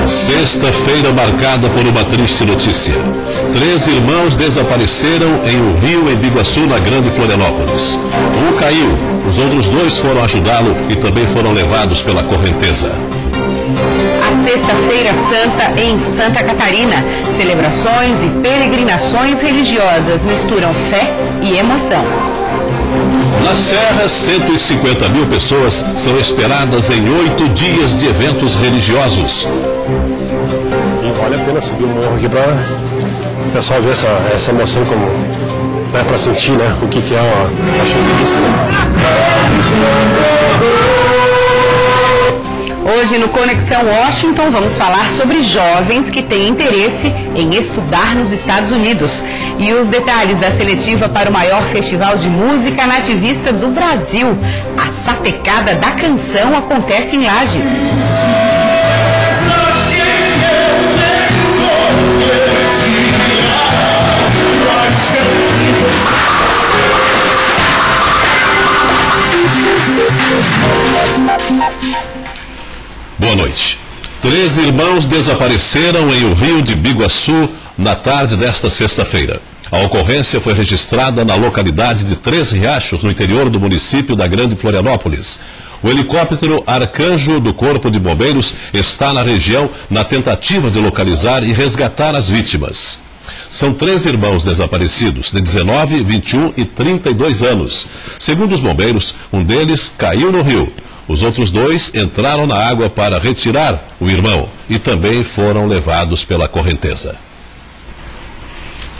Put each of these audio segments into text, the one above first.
Sexta-feira marcada por uma triste notícia. 3 irmãos desapareceram em um rio em Biguaçu, na Grande Florianópolis. Um caiu, os outros 2 foram ajudá-lo e também foram levados pela correnteza. A Sexta-feira Santa em Santa Catarina. Celebrações e peregrinações religiosas misturam fé e emoção. Na Serra, 150 mil pessoas são esperadas em 8 dias de eventos religiosos. E vale a pena subir o morro aqui para o pessoal ver essa emoção, como para sentir, né, o que é a chuvista. Hoje no Conexão Washington vamos falar sobre jovens que têm interesse em estudar nos Estados Unidos. E os detalhes da seletiva para o maior festival de música nativista do Brasil. A Sapecada da Canção acontece em Lages. Boa noite. 3 irmãos desapareceram em um rio de Biguaçu na tarde desta sexta-feira. A ocorrência foi registrada na localidade de 3 Riachos, no interior do município da Grande Florianópolis. O helicóptero Arcanjo do Corpo de Bombeiros está na região na tentativa de localizar e resgatar as vítimas. São 3 irmãos desaparecidos, de 19, 21 e 32 anos. Segundo os bombeiros, um deles caiu no rio. Os outros 2 entraram na água para retirar o irmão e também foram levados pela correnteza.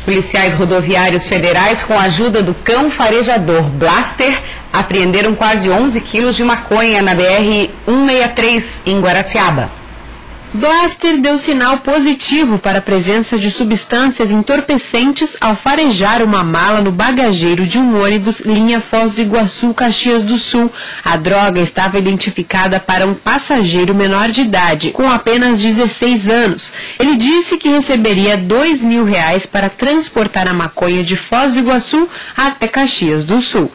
Policiais rodoviários federais, com a ajuda do cão farejador Blaster, apreenderam quase 11 quilos de maconha na BR-163, em Guaraciaba. Blaster deu sinal positivo para a presença de substâncias entorpecentes ao farejar uma mala no bagageiro de um ônibus linha Foz do Iguaçu, Caxias do Sul. A droga estava identificada para um passageiro menor de idade, com apenas 16 anos. Ele disse que receberia R$2.000 para transportar a maconha de Foz do Iguaçu até Caxias do Sul.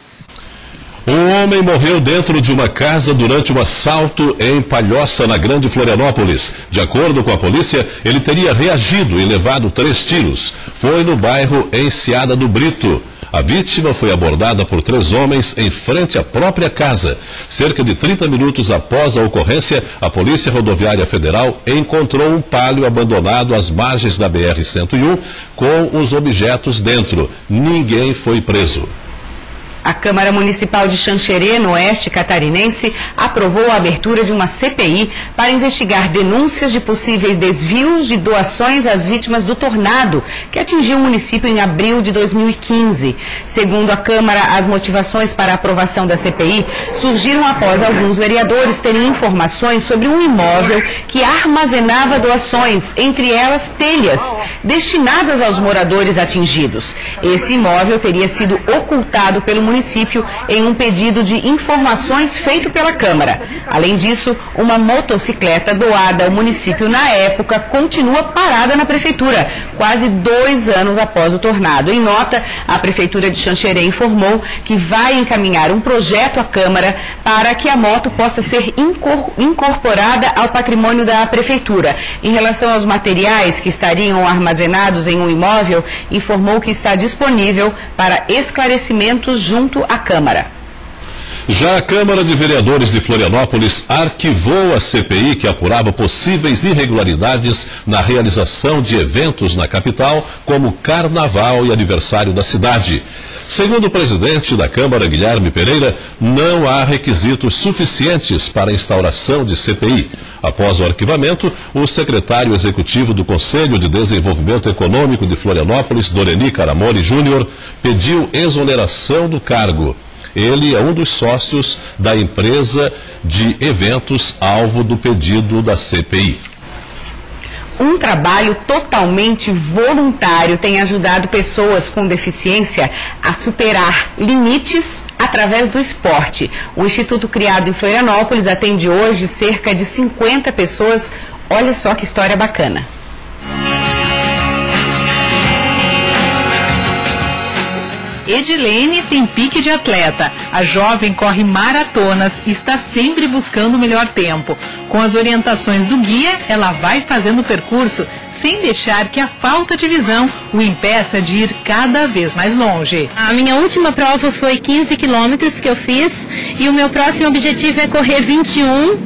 Um homem morreu dentro de uma casa durante um assalto em Palhoça, na Grande Florianópolis. De acordo com a polícia, ele teria reagido e levado 3 tiros. Foi no bairro Enseada do Brito. A vítima foi abordada por 3 homens em frente à própria casa. Cerca de 30 minutos após a ocorrência, a Polícia Rodoviária Federal encontrou um Palio abandonado às margens da BR-101 com os objetos dentro. Ninguém foi preso. A Câmara Municipal de Xanxerê, no oeste catarinense, aprovou a abertura de uma CPI para investigar denúncias de possíveis desvios de doações às vítimas do tornado, que atingiu o município em abril de 2015. Segundo a Câmara, as motivações para a aprovação da CPI surgiram após alguns vereadores terem informações sobre um imóvel que armazenava doações, entre elas telhas, destinadas aos moradores atingidos. Esse imóvel teria sido ocultado pelo município em um pedido de informações feito pela Câmara. Além disso, uma motocicleta doada ao município na época continua parada na Prefeitura, quase 2 anos após o tornado. Em nota, a Prefeitura de Xanxerê informou que vai encaminhar um projeto à Câmara para que a moto possa ser incorporada ao patrimônio da Prefeitura. Em relação aos materiais que estariam armazenados em um imóvel, informou que está disponível para esclarecimentos junto à Câmara. Já a Câmara de Vereadores de Florianópolis arquivou a CPI que apurava possíveis irregularidades na realização de eventos na capital, como Carnaval e aniversário da cidade. Segundo o presidente da Câmara, Guilherme Pereira, não há requisitos suficientes para a instauração de CPI. Após o arquivamento, o secretário executivo do Conselho de Desenvolvimento Econômico de Florianópolis, Doreni Caramori Júnior, pediu exoneração do cargo. Ele é um dos sócios da empresa de eventos alvo do pedido da CPI. Um trabalho totalmente voluntário tem ajudado pessoas com deficiência a superar limites através do esporte. O Instituto, criado em Florianópolis, atende hoje cerca de 50 pessoas. Olha só que história bacana. Edilene tem pique de atleta. A jovem corre maratonas e está sempre buscando o melhor tempo. Com as orientações do guia, ela vai fazendo o percurso sem deixar que a falta de visão o impeça de ir cada vez mais longe. A minha última prova foi 15 quilômetros que eu fiz e o meu próximo objetivo é correr 21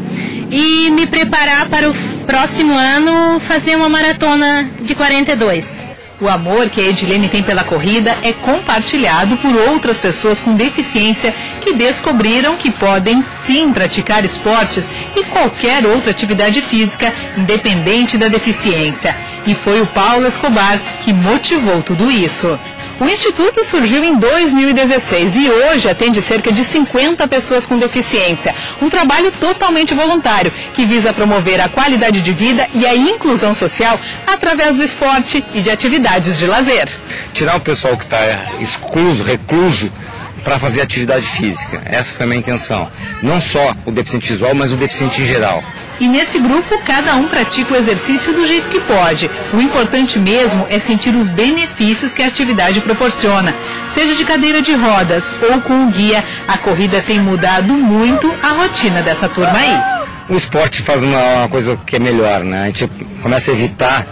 e me preparar para o próximo ano fazer uma maratona de 42. O amor que a Edilene tem pela corrida é compartilhado por outras pessoas com deficiência que descobriram que podem sim praticar esportes e qualquer outra atividade física, independente da deficiência. E foi o Paulo Escobar que motivou tudo isso. O Instituto surgiu em 2016 e hoje atende cerca de 50 pessoas com deficiência. Um trabalho totalmente voluntário que visa promover a qualidade de vida e a inclusão social através do esporte e de atividades de lazer. Tirar o pessoal que está excluso, recluso, para fazer atividade física. Essa foi a minha intenção. Não só o deficiente visual, mas o deficiente em geral. E nesse grupo, cada um pratica o exercício do jeito que pode. O importante mesmo é sentir os benefícios que a atividade proporciona. Seja de cadeira de rodas ou com o guia, a corrida tem mudado muito a rotina dessa turma aí. O esporte faz uma coisa que é melhor, né? A gente começa a evitar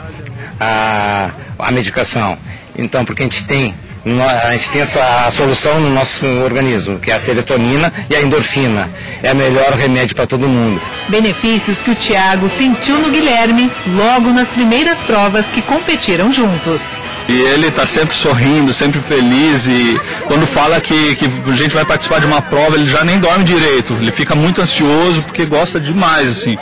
a medicação. Então, porque a gente tem a solução no nosso organismo, que é a serotonina e a endorfina. É o melhor remédio para todo mundo. Benefícios que o Thiago sentiu no Guilherme logo nas primeiras provas que competiram juntos. E ele está sempre sorrindo, sempre feliz, e quando fala que a gente vai participar de uma prova, ele já nem dorme direito. Ele fica muito ansioso porque gosta demais, assim.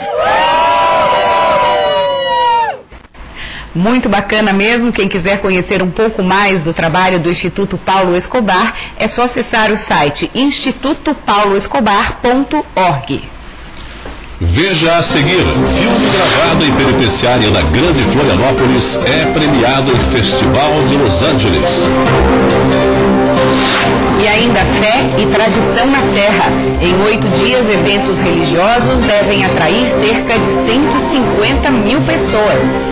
Muito bacana mesmo. Quem quiser conhecer um pouco mais do trabalho do Instituto Paulo Escobar, é só acessar o site institutopauloescobar.org. Veja a seguir, filme gravado em penitenciária da Grande Florianópolis é premiado em Festival de Los Angeles. E ainda fé e tradição na Serra. Em 8 dias, eventos religiosos devem atrair cerca de 150 mil pessoas.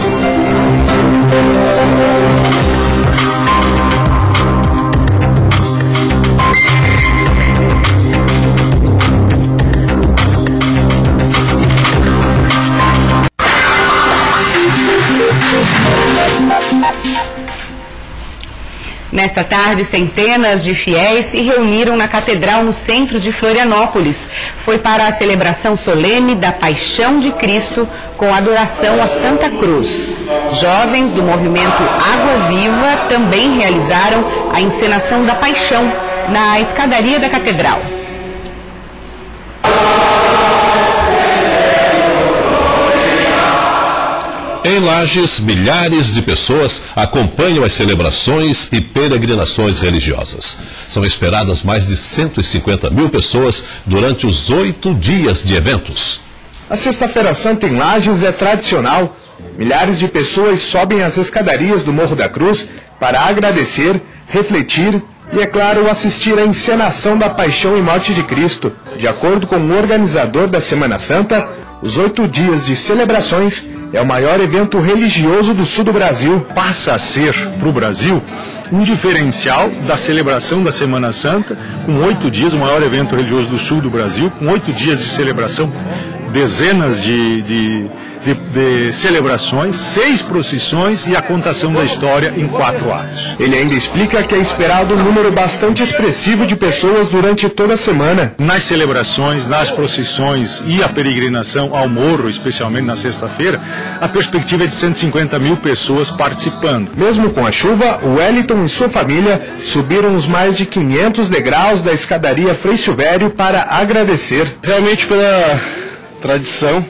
Nesta tarde, centenas de fiéis se reuniram na Catedral no centro de Florianópolis. Foi para a celebração solene da Paixão de Cristo com adoração a Santa Cruz. Jovens do movimento Água Viva também realizaram a encenação da Paixão na escadaria da Catedral. Em Lages, milhares de pessoas acompanham as celebrações e peregrinações religiosas. São esperadas mais de 150 mil pessoas durante os 8 dias de eventos. A Sexta-feira Santa em Lages é tradicional. Milhares de pessoas sobem as escadarias do Morro da Cruz para agradecer, refletir e, é claro, assistir à encenação da Paixão e Morte de Cristo. De acordo com o organizador da Semana Santa, os 8 dias de celebrações é o maior evento religioso do sul do Brasil. Passa a ser, para o Brasil, um diferencial da celebração da Semana Santa, com 8 dias, o maior evento religioso do sul do Brasil, com 8 dias de celebração, dezenas de celebrações, 6 procissões e a contação da história em 4 atos. Ele ainda explica que é esperado um número bastante expressivo de pessoas durante toda a semana. Nas celebrações, nas procissões e a peregrinação ao morro, especialmente na sexta-feira, a perspectiva é de 150 mil pessoas participando. Mesmo com a chuva, o Wellington e sua família subiram os mais de 500 degraus da escadaria Frei Silvério para agradecer. Realmente pela tradição,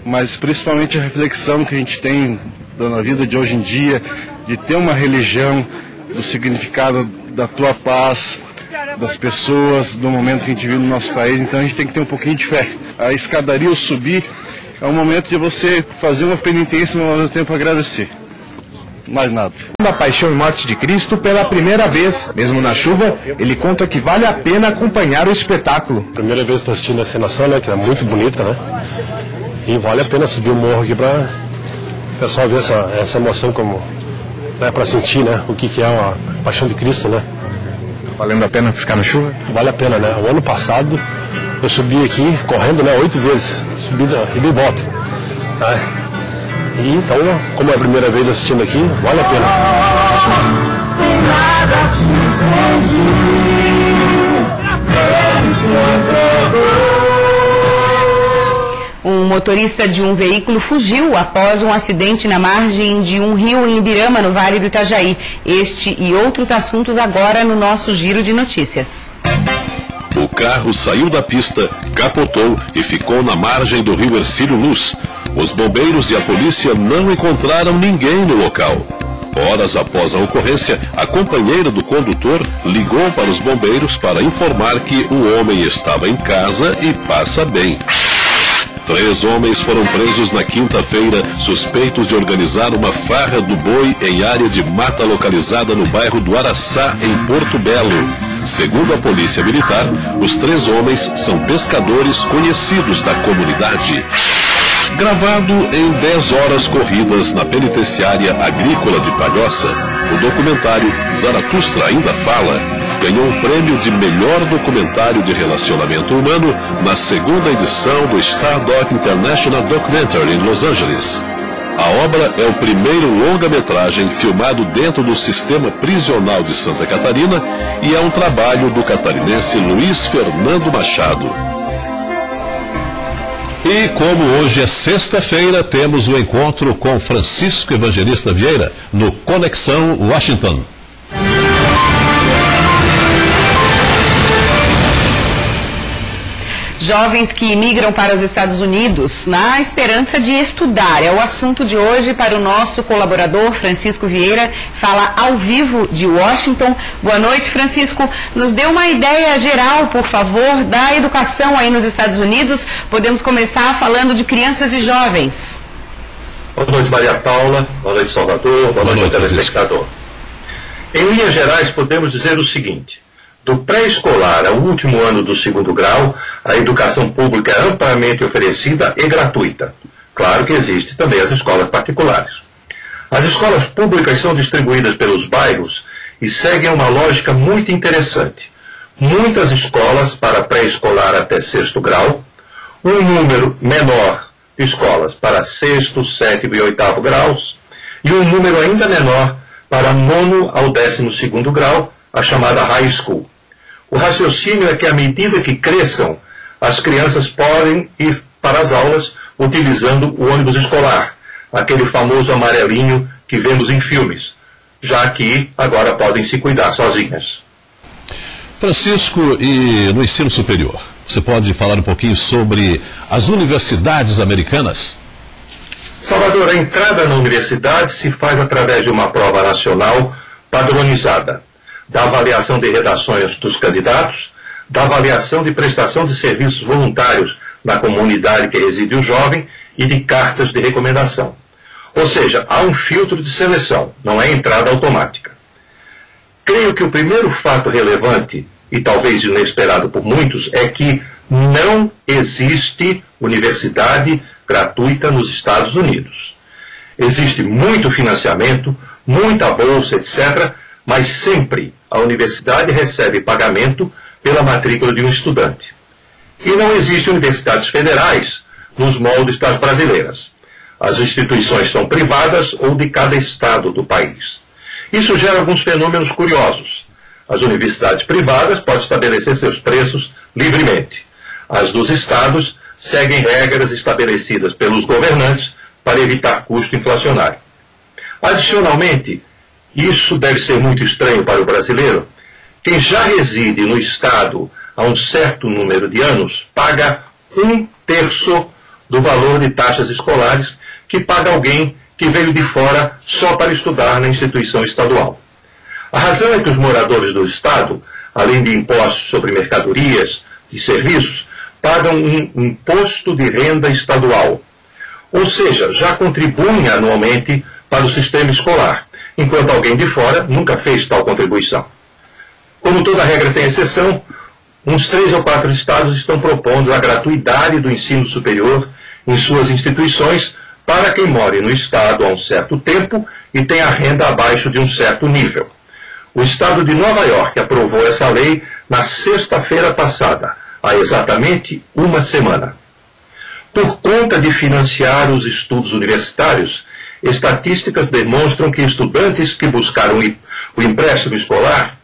mas principalmente a reflexão que a gente tem na vida de hoje em dia, de ter uma religião, do significado da tua paz, das pessoas, do momento que a gente vive no nosso país. Então a gente tem que ter um pouquinho de fé. A escadaria, o subir, é um momento de você fazer uma penitência, mas ao mesmo tempo agradecer. Mais nada. Da Paixão e Morte de Cristo pela primeira vez. Mesmo na chuva, ele conta que vale a pena acompanhar o espetáculo. Primeira vez que estou assistindo a encenação, né, que é muito bonita, né? E vale a pena subir o morro aqui para o pessoal ver essa emoção, como, né, para sentir, né, o que é a Paixão de Cristo, né? Valendo a pena ficar na chuva? Vale a pena, né? O ano passado eu subi aqui correndo, né, 8 vezes, subida e de volta. Né? E então, como é a primeira vez assistindo aqui, vale a pena. Sem nada te Um motorista de um veículo fugiu após um acidente na margem de um rio em Ibirama, no Vale do Itajaí. Este e outros assuntos agora no nosso Giro de Notícias. O carro saiu da pista, capotou e ficou na margem do rio Hercílio Luz. Os bombeiros e a polícia não encontraram ninguém no local. Horas após a ocorrência, a companheira do condutor ligou para os bombeiros para informar que o homem estava em casa e passa bem. 3 homens foram presos na quinta-feira, suspeitos de organizar uma farra do boi em área de mata localizada no bairro do Araçá, em Porto Belo. Segundo a Polícia Militar, os 3 homens são pescadores conhecidos da comunidade. Gravado em 10 horas corridas na penitenciária agrícola de Palhoça, o documentário Zaratustra Ainda Fala ganhou o prêmio de melhor documentário de relacionamento humano na 2ª edição do Stardoc International Documentary em Los Angeles. A obra é o primeiro longa-metragem filmado dentro do sistema prisional de Santa Catarina e é um trabalho do catarinense Luiz Fernando Machado. E como hoje é sexta-feira, temos o encontro com Francisco Evangelista Vieira no Conexão Washington. Jovens que imigram para os Estados Unidos na esperança de estudar. É o assunto de hoje para o nosso colaborador Francisco Vieira, fala ao vivo de Washington. Boa noite, Francisco. Nos dê uma ideia geral, por favor, da educação aí nos Estados Unidos. Podemos começar falando de crianças e jovens. Boa noite, Maria Paula. Boa noite, Salvador. Boa noite, telespectador. Em linhas gerais, podemos dizer o seguinte. Do pré-escolar ao último ano do 2º grau, a educação pública é amplamente oferecida e gratuita. Claro que existem também as escolas particulares. As escolas públicas são distribuídas pelos bairros e seguem uma lógica muito interessante. Muitas escolas para pré-escolar até 6º grau, um número menor de escolas para 6º, 7º e 8º graus, e um número ainda menor para 9º ao 12º grau, a chamada high school. O raciocínio é que, à medida que cresçam, as crianças podem ir para as aulas utilizando o ônibus escolar, aquele famoso amarelinho que vemos em filmes, já que agora podem se cuidar sozinhas. Francisco, e no ensino superior, você pode falar um pouquinho sobre as universidades americanas? Salvador, a entrada na universidade se faz através de uma prova nacional padronizada, da avaliação de redações dos candidatos, da avaliação de prestação de serviços voluntários na comunidade que reside o jovem e de cartas de recomendação. Ou seja, há um filtro de seleção, não é entrada automática. Creio que o primeiro fato relevante, e talvez inesperado por muitos, é que não existe universidade gratuita nos Estados Unidos. Existe muito financiamento, muita bolsa, etc., mas sempre a universidade recebe pagamento pela matrícula de um estudante. E não existem universidades federais nos moldes das brasileiras. As instituições são privadas ou de cada estado do país. Isso gera alguns fenômenos curiosos. As universidades privadas podem estabelecer seus preços livremente. As dos estados seguem regras estabelecidas pelos governantes para evitar custo inflacionário. Adicionalmente, isso deve ser muito estranho para o brasileiro, quem já reside no estado há um certo número de anos paga 1/3 do valor de taxas escolares que paga alguém que veio de fora só para estudar na instituição estadual. A razão é que os moradores do estado, além de impostos sobre mercadorias e serviços, pagam um imposto de renda estadual. Ou seja, já contribuem anualmente para o sistema escolar, enquanto alguém de fora nunca fez tal contribuição. Como toda regra tem exceção, uns 3 ou 4 estados estão propondo a gratuidade do ensino superior em suas instituições para quem more no estado há um certo tempo e tenha renda abaixo de um certo nível. O estado de Nova York aprovou essa lei na sexta-feira passada, há exatamente uma semana. Por conta de financiar os estudos universitários, estatísticas demonstram que estudantes que buscaram o empréstimo escolar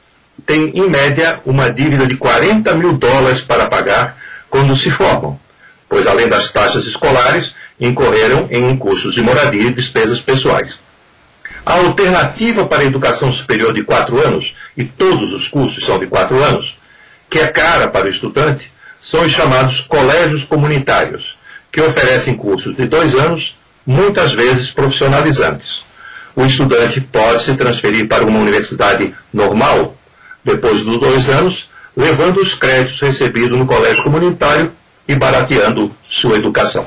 têm, em média, uma dívida de $40 mil para pagar quando se formam, pois, além das taxas escolares, incorreram em custos de moradia e despesas pessoais. A alternativa para a educação superior de 4 anos, e todos os cursos são de 4 anos, que é cara para o estudante, são os chamados colégios comunitários, que oferecem cursos de 2 anos, muitas vezes profissionalizantes. O estudante pode se transferir para uma universidade normal, depois dos 2 anos, levando os créditos recebidos no colégio comunitário e barateando sua educação.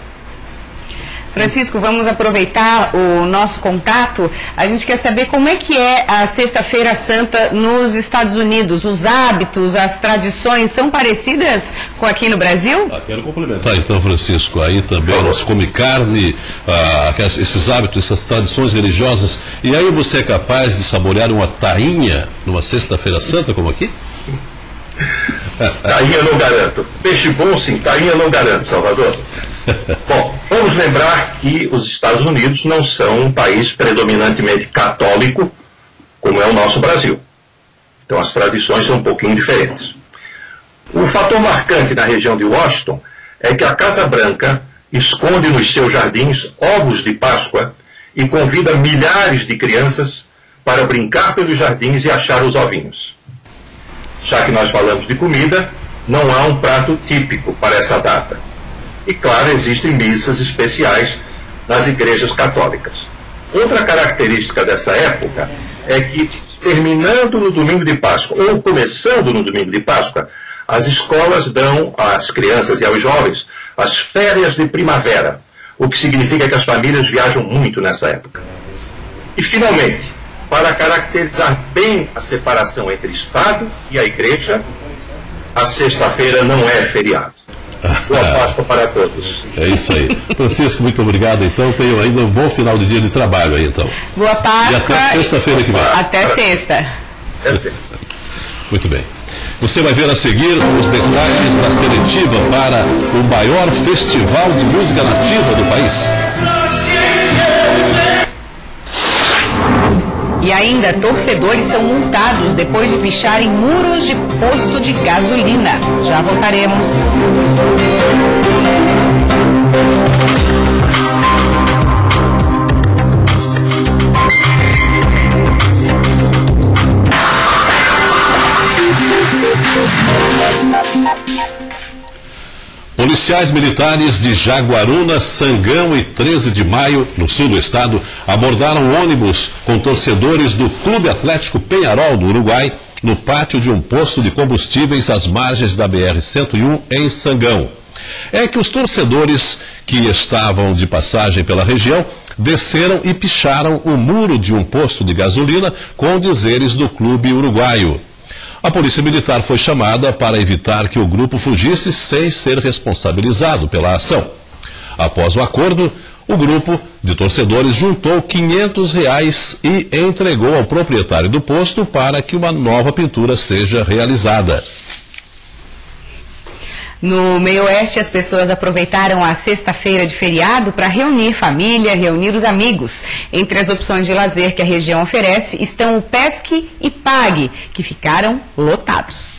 Francisco, vamos aproveitar o nosso contato. A gente quer saber como é que é a Sexta-feira Santa nos Estados Unidos. Os hábitos, as tradições são parecidas com aqui no Brasil? Quero complementar então, Francisco. Aí também nós come carne, esses hábitos, essas tradições religiosas. E aí você é capaz de saborear uma tainha numa Sexta-feira Santa como aqui? Tainha não garanto. Peixe bom sim, tainha não garanto, Salvador. Bom, vamos lembrar que os Estados Unidos não são um país predominantemente católico, como é o nosso Brasil. Então as tradições são um pouquinho diferentes. O fator marcante na região de Washington é que a Casa Branca esconde nos seus jardins ovos de Páscoa e convida milhares de crianças para brincar pelos jardins e achar os ovinhos. Já que nós falamos de comida, não há um prato típico para essa data. E, claro, existem missas especiais nas igrejas católicas. Outra característica dessa época é que, terminando no domingo de Páscoa, ou começando no domingo de Páscoa, as escolas dão às crianças e aos jovens as férias de primavera, o que significa que as famílias viajam muito nessa época. E, finalmente, para caracterizar bem a separação entre Estado e a Igreja, a sexta-feira não é feriado. Boa Páscoa para todos. É isso aí. Francisco, muito obrigado. Então, tenho ainda um bom final de dia de trabalho aí, então. Boa Páscoa. E até sexta-feira que vem. Até sexta. Até sexta. Muito bem. Você vai ver a seguir os detalhes da seletiva para o maior festival de música nativa do país. E ainda, torcedores são multados depois de picharem muros de posto de gasolina. Já voltaremos. Policiais militares de Jaguaruna, Sangão e 13 de Maio, no sul do estado, abordaram um ônibus com torcedores do Clube Atlético Peñarol, do Uruguai, no pátio de um posto de combustíveis às margens da BR-101, em Sangão. É que os torcedores que estavam de passagem pela região desceram e picharam o muro de um posto de gasolina com dizeres do clube uruguaio. A polícia militar foi chamada para evitar que o grupo fugisse sem ser responsabilizado pela ação. Após o acordo, o grupo de torcedores juntou R$500 e entregou ao proprietário do posto para que uma nova pintura seja realizada. No meio-oeste, as pessoas aproveitaram a sexta-feira de feriado para reunir família, reunir os amigos. Entre as opções de lazer que a região oferece estão o Pesque e Pague, que ficaram lotados.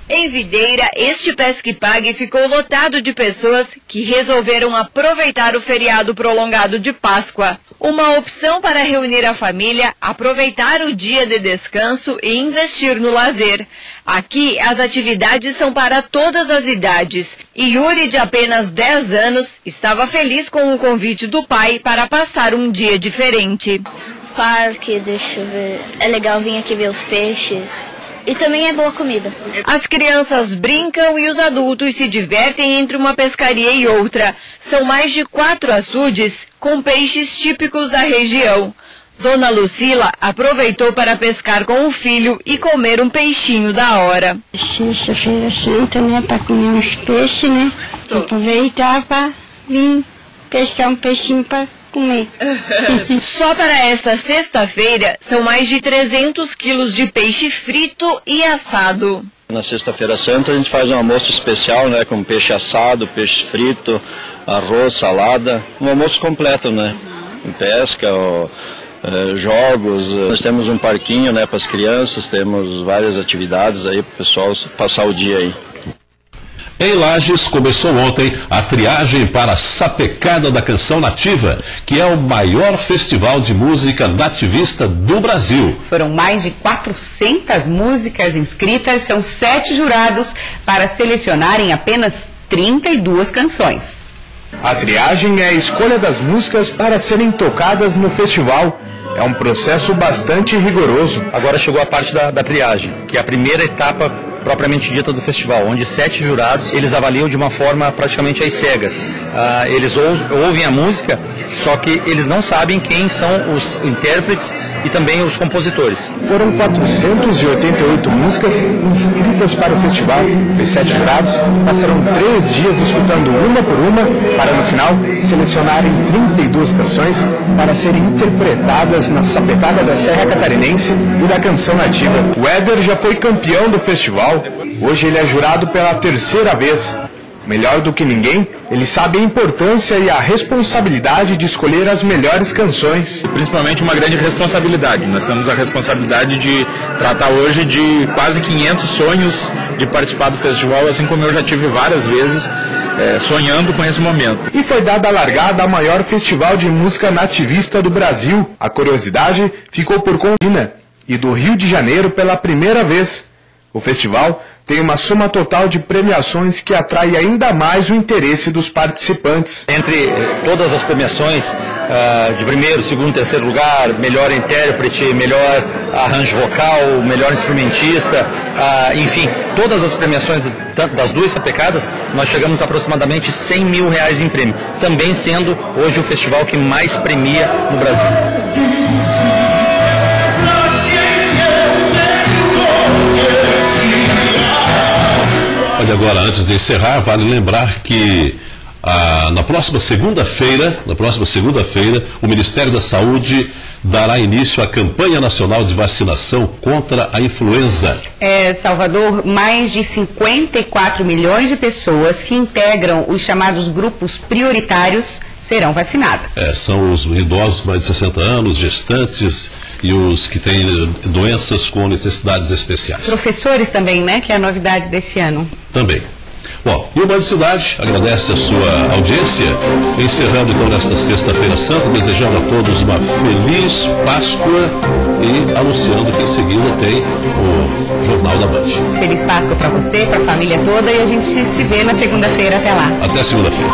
Em Videira, este Pesque e Pague ficou lotado de pessoas que resolveram aproveitar o feriado prolongado de Páscoa. Uma opção para reunir a família, aproveitar o dia de descanso e investir no lazer. Aqui, as atividades são para todas as idades. E Yuri, de apenas 10 anos, estava feliz com o convite do pai para passar um dia diferente. Parque, deixa eu ver. É legal vir aqui ver os peixes. E também é boa comida. As crianças brincam e os adultos se divertem entre uma pescaria e outra. São mais de 4 açudes com peixes típicos da região. Dona Lucila aproveitou para pescar com o filho e comer um peixinho da hora. Sexta-feira Santa, né, para comer uns peixes, né? Aproveitar para vir pescar um peixinho para comer. Só para esta sexta-feira, são mais de 300 quilos de peixe frito e assado. Na Sexta-feira Santa a gente faz um almoço especial, né, com peixe assado, peixe frito, arroz, salada, um almoço completo, né, pesca, jogos. Nós temos um parquinho, né, para as crianças, temos várias atividades aí para o pessoal passar o dia aí. Em Lages, começou ontem a triagem para a Sapecada da Canção Nativa, que é o maior festival de música nativista do Brasil. Foram mais de 400 músicas inscritas, são 7 jurados para selecionarem apenas 32 canções. A triagem é a escolha das músicas para serem tocadas no festival. É um processo bastante rigoroso. Agora chegou a parte da triagem, que é a primeira etapa propriamente dita do festival, onde 7 jurados, eles avaliam de uma forma praticamente às cegas. Eles ouvem a música, só que eles não sabem quem são os intérpretes e também os compositores. Foram 488 músicas inscritas para o festival. Os 7 jurados passaram 3 dias escutando uma por uma, para no final selecionarem 32 canções para serem interpretadas na Sapecada da Serra Catarinense e da Canção Nativa. O Éder já foi campeão do festival. Hoje ele é jurado pela 3ª vez. Melhor do que ninguém, ele sabe a importância e a responsabilidade de escolher as melhores canções. Principalmente uma grande responsabilidade. Nós temos a responsabilidade de tratar hoje de quase 500 sonhos de participar do festival, assim como eu já tive várias vezes sonhando com esse momento. E foi dada a largada ao maior festival de música nativista do Brasil. A curiosidade ficou por conta e do Rio de Janeiro pela primeira vez. O festival tem uma soma total de premiações que atrai ainda mais o interesse dos participantes. Entre todas as premiações de primeiro, segundo, terceiro lugar, melhor intérprete, melhor arranjo vocal, melhor instrumentista, enfim, todas as premiações das 2 sapecadas, nós chegamos a aproximadamente R$100 mil em prêmio, também sendo hoje o festival que mais premia no Brasil. Olha, agora, antes de encerrar, vale lembrar que na próxima segunda-feira, o Ministério da Saúde dará início à campanha nacional de vacinação contra a influenza. Salvador, mais de 54 milhões de pessoas que integram os chamados grupos prioritários serão vacinadas. São os idosos com mais de 60 anos, gestantes e os que têm doenças com necessidades especiais. Professores também, né? Que é a novidade desse ano. Também. Bom, e o Band Cidade agradece a sua audiência, encerrando então nesta Sexta-feira Santa, desejando a todos uma feliz Páscoa e anunciando que em seguida tem o Jornal da Band. Feliz Páscoa para você, para a família toda, e a gente se vê na segunda-feira. Até lá. Até segunda-feira.